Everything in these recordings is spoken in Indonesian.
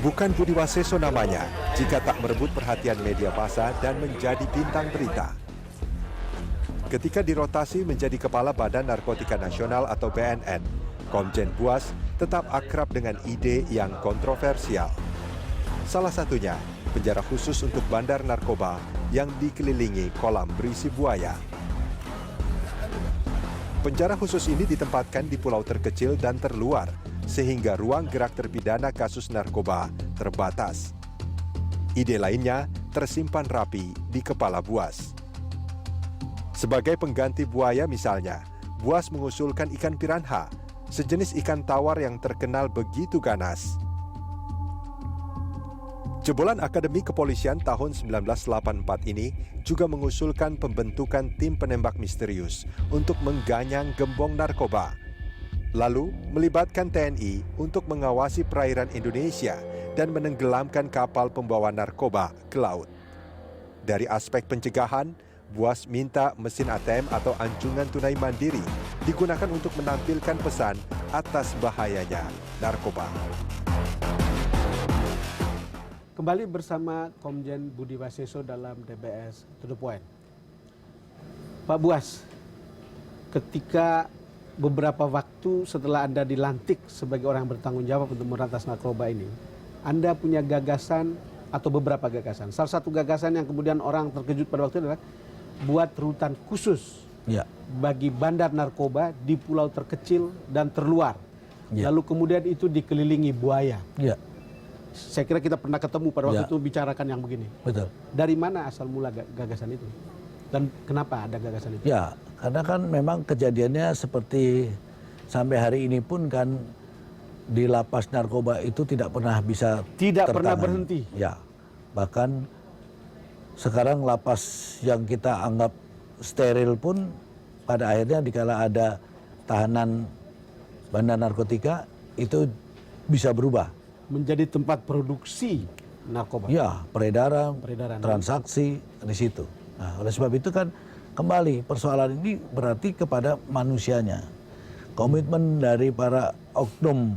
Bukan Budi Waseso namanya jika tak merebut perhatian media massa dan menjadi bintang berita. Ketika dirotasi menjadi Kepala Badan Narkotika Nasional atau BNN, Komjen Buas tetap akrab dengan ide yang kontroversial. Salah satunya, penjara khusus untuk bandar narkoba yang dikelilingi kolam berisi buaya. Penjara khusus ini ditempatkan di pulau terkecil dan terluar, sehingga ruang gerak terpidana kasus narkoba terbatas. Ide lainnya tersimpan rapi di kepala Buas. Sebagai pengganti buaya misalnya, Buas mengusulkan ikan piranha, sejenis ikan tawar yang terkenal begitu ganas. Jebolan Akademi Kepolisian tahun 1984 ini juga mengusulkan pembentukan tim penembak misterius untuk mengganyang gembong narkoba. Lalu melibatkan TNI untuk mengawasi perairan Indonesia dan menenggelamkan kapal pembawa narkoba ke laut. Dari aspek pencegahan, Buas minta mesin ATM atau anjungan tunai mandiri digunakan untuk menampilkan pesan atas bahayanya narkoba. Kembali bersama Komjen Budi Waseso dalam DBS To The Point. Pak Buas, ketika beberapa waktu setelah Anda dilantik sebagai orang yang bertanggung jawab untuk merantas narkoba ini, Anda punya gagasan atau beberapa gagasan. Salah satu gagasan yang kemudian orang terkejut pada waktu itu adalah buat rutan khusus bagi bandar narkoba di pulau terkecil dan terluar. Lalu kemudian itu dikelilingi buaya. Saya kira kita pernah ketemu pada waktu itu bicarakan yang begini. Betul. Dari mana asal mula gagasan itu? Dan kenapa ada gagasan itu? Ya, karena kan memang kejadiannya seperti sampai hari ini pun kan di lapas narkoba itu tidak pernah bisa pernah berhenti. Ya, bahkan sekarang lapas yang kita anggap steril pun pada akhirnya dikala ada tahanan bandar narkotika itu bisa berubah menjadi tempat produksi narkoba. Ya, peredaran transaksi di situ. Nah, oleh sebab itu kan kembali persoalan ini berarti kepada manusianya. Komitmen dari para oknum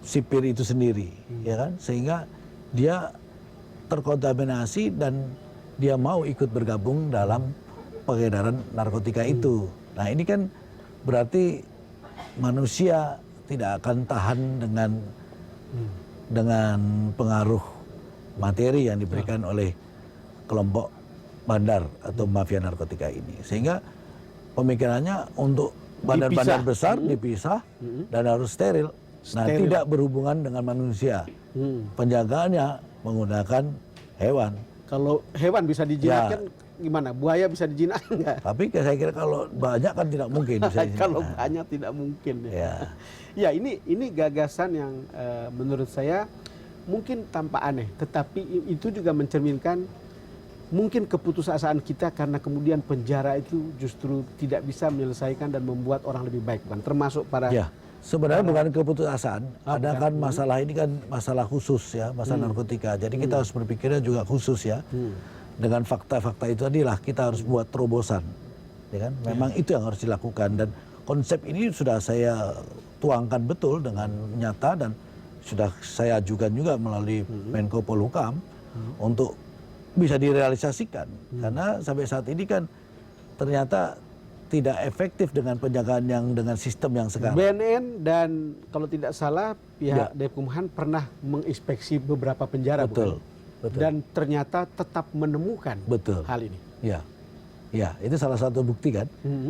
sipir itu sendiri, ya kan? Sehingga dia terkontaminasi dan dia mau ikut bergabung dalam peredaran narkotika itu. Nah, ini kan berarti manusia tidak akan tahan dengan pengaruh materi yang diberikan oleh kelompok bandar atau mafia narkotika ini. Sehingga pemikirannya untuk bandar-bandar besar dipisah dan harus steril. Nah, tidak berhubungan dengan manusia. Penjagaannya menggunakan hewan. Kalau hewan bisa dijinakkan gimana? Buaya bisa dijinakkan nggak? Tapi saya kira kalau banyak kan tidak mungkin bisa dijinakkan. Kalau banyak tidak mungkin. Ya, ini gagasan yang menurut saya mungkin tampak aneh, tetapi itu juga mencerminkan mungkin keputusasaan kita karena kemudian penjara itu justru tidak bisa menyelesaikan dan membuat orang lebih baik, kan? Termasuk para sebenarnya bukan keputusasaan, ada kan masalah ini kan masalah khusus ya, masalah narkotika. Jadi kita harus berpikirnya juga khusus ya. Dengan fakta-fakta itu tadilah kita harus buat terobosan. Ya kan? Memang itu yang harus dilakukan dan konsep ini sudah saya tuangkan betul dengan nyata dan sudah saya ajukan juga melalui Menko Polhukam untuk bisa direalisasikan. Karena sampai saat ini kan ternyata tidak efektif dengan penjagaan yang dengan sistem yang sekarang. BNN dan kalau tidak salah pihak Dekumhan pernah menginspeksi beberapa penjara, betul. Dan ternyata tetap menemukan hal ini. Ya, itu salah satu bukti kan,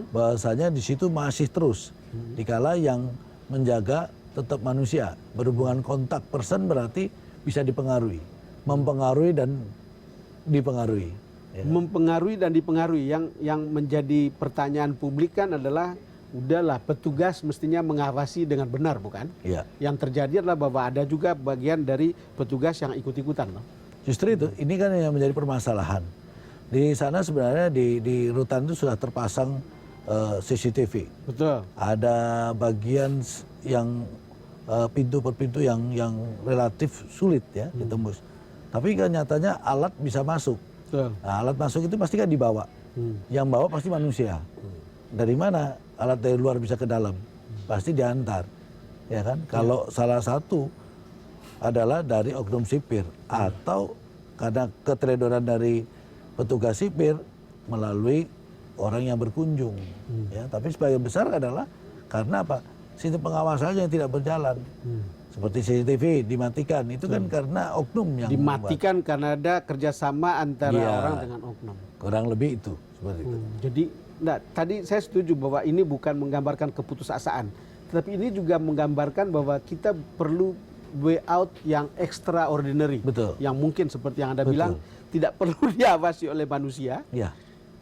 bahwasanya di situ masih terus, dikala yang menjaga tetap manusia, berhubungan kontak person berarti bisa dipengaruhi, mempengaruhi dan dipengaruhi. Ya. Mempengaruhi dan dipengaruhi, yang menjadi pertanyaan publik kan adalah, udahlah petugas mestinya mengawasi dengan benar, bukan? Yang terjadi adalah bahwa ada juga bagian dari petugas yang ikut-ikutan. Justru itu, ini kan yang menjadi permasalahan. Di sana sebenarnya di rutan itu sudah terpasang CCTV. Betul. Ada bagian yang pintu per pintu yang relatif sulit ya ditembus. Tapi kan nyatanya alat bisa masuk. Nah, alat masuk itu pasti kan dibawa. Yang bawa pasti manusia. Dari mana alat dari luar bisa ke dalam? Pasti diantar. Ya kan? Kalau salah satu adalah dari oknum sipir atau karena keteledoran dari petugas sipir melalui orang yang berkunjung. Ya, tapi sebagian besar adalah karena apa? Sistem pengawasannya yang tidak berjalan. Seperti CCTV dimatikan, itu kan karena oknum yang Dimatikan karena ada kerjasama antara Iya. orang dengan oknum. kurang lebih itu seperti itu. Jadi, tadi saya setuju bahwa ini bukan menggambarkan keputusasaan, tetapi ini juga menggambarkan bahwa kita perlu way out yang extraordinary. Betul. Yang mungkin seperti yang Anda Betul. bilang, tidak perlu diawasi oleh manusia, Ya,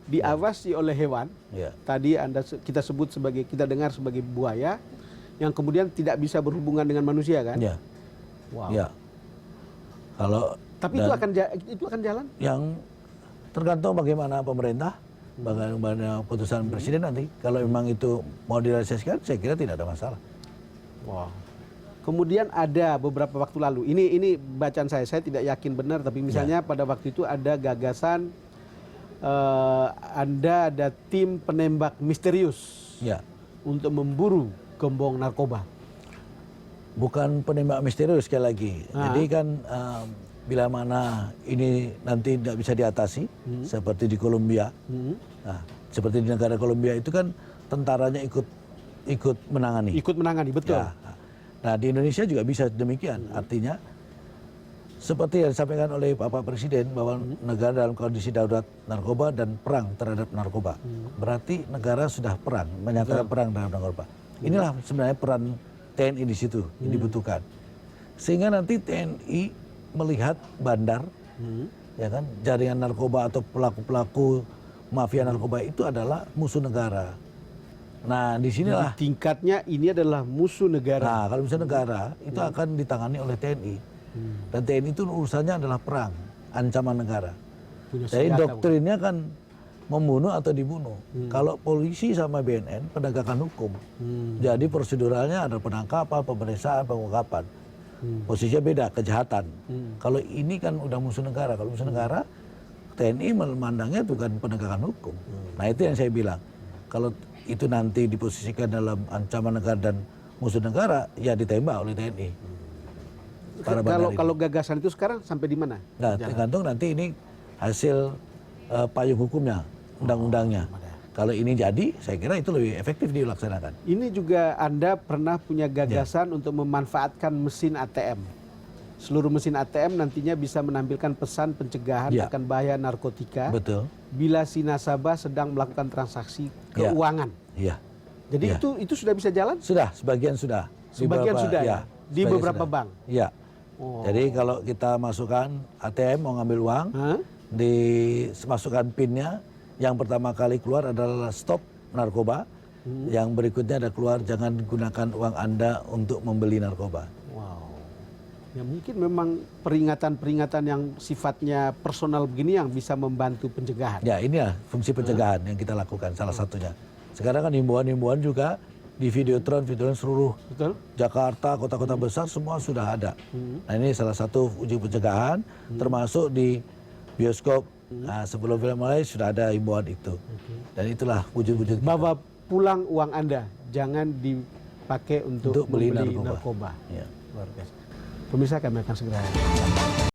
diawasi oleh hewan. ya, Tadi kita sebut sebagai, kita dengar sebagai buaya, yang kemudian tidak bisa berhubungan dengan manusia kan? ya, Wow. ya. Kalau Tapi itu akan jalan? yang tergantung bagaimana pemerintah, bagaimana putusan presiden nanti. Kalau memang itu mau direalisasikan, saya kira tidak ada masalah. Wow. Kemudian ada beberapa waktu lalu, ini bacaan saya tidak yakin benar, tapi misalnya pada waktu itu ada gagasan, Anda ada tim penembak misterius Ya, untuk memburu gembong narkoba. bukan penembak misterius sekali lagi. Ah. Jadi kan bila mana ini nanti tidak bisa diatasi, seperti di Kolombia. Nah, seperti di negara Kolombia itu kan tentaranya ikut menangani. Ikut menangani, betul. Ya. Nah, di Indonesia juga bisa demikian. Artinya seperti yang disampaikan oleh Bapak Presiden bahwa negara dalam kondisi darurat narkoba dan perang terhadap narkoba. Berarti negara sudah perang, menyatakan perang terhadap narkoba. Inilah sebenarnya peran TNI di situ yang dibutuhkan. Sehingga nanti TNI melihat bandar, ya kan, jaringan narkoba atau pelaku-pelaku mafia narkoba itu adalah musuh negara. Nah, disinilah. Jadi tingkatnya ini adalah musuh negara. Nah, kalau misalnya negara itu akan ditangani oleh TNI. Dan TNI itu urusannya adalah perang, ancaman negara. Punya Jadi senjata, doktrinnya kan membunuh atau dibunuh. Kalau polisi sama BNN penegakan hukum. Jadi proseduralnya ada penangkapan, pemeriksaan, pengungkapan. Posisinya beda, kejahatan. Kalau ini kan udah musuh negara. Kalau musuh negara, TNI memandangnya bukan penegakan hukum. Nah, itu yang saya bilang. Kalau itu nanti diposisikan dalam ancaman negara dan musuh negara, ya ditembak oleh TNI. Kalau gagasan itu sekarang sampai di mana? Nah, tergantung nanti ini hasil payung hukumnya, undang-undangnya. Kalau ini jadi, saya kira itu lebih efektif dilaksanakan. Ini juga Anda pernah punya gagasan untuk memanfaatkan mesin ATM. Seluruh mesin ATM nantinya bisa menampilkan pesan pencegahan akan bahaya narkotika. Betul. Bila si nasabah sedang melakukan transaksi keuangan. Iya. Jadi itu sudah bisa jalan? Sudah, sebagian sudah. Sebagian sudah ya? Di sebagian beberapa sudah. bank? Iya. Oh. Jadi kalau kita masukkan ATM mau ngambil uang, dimasukkan PIN-nya, yang pertama kali keluar adalah stop narkoba, yang berikutnya ada keluar jangan gunakan uang Anda untuk membeli narkoba. Wow. Ya mungkin memang peringatan-peringatan yang sifatnya personal begini yang bisa membantu pencegahan. Ya, inilah fungsi pencegahan yang kita lakukan salah satunya. Sekarang kan himbauan-himbauan juga di Videotron seluruh Betul? Jakarta, kota-kota besar semua sudah ada. Nah, ini salah satu uji pencegahan, termasuk di bioskop. Nah, sebelum film mulai sudah ada himbauan itu. Dan itulah wujud-wujud kita. Bawa pulang uang Anda, jangan dipakai untuk Untuk beli membeli narkoba. narkoba. Ya. Luar biasa. Pemirsa, kami akan segera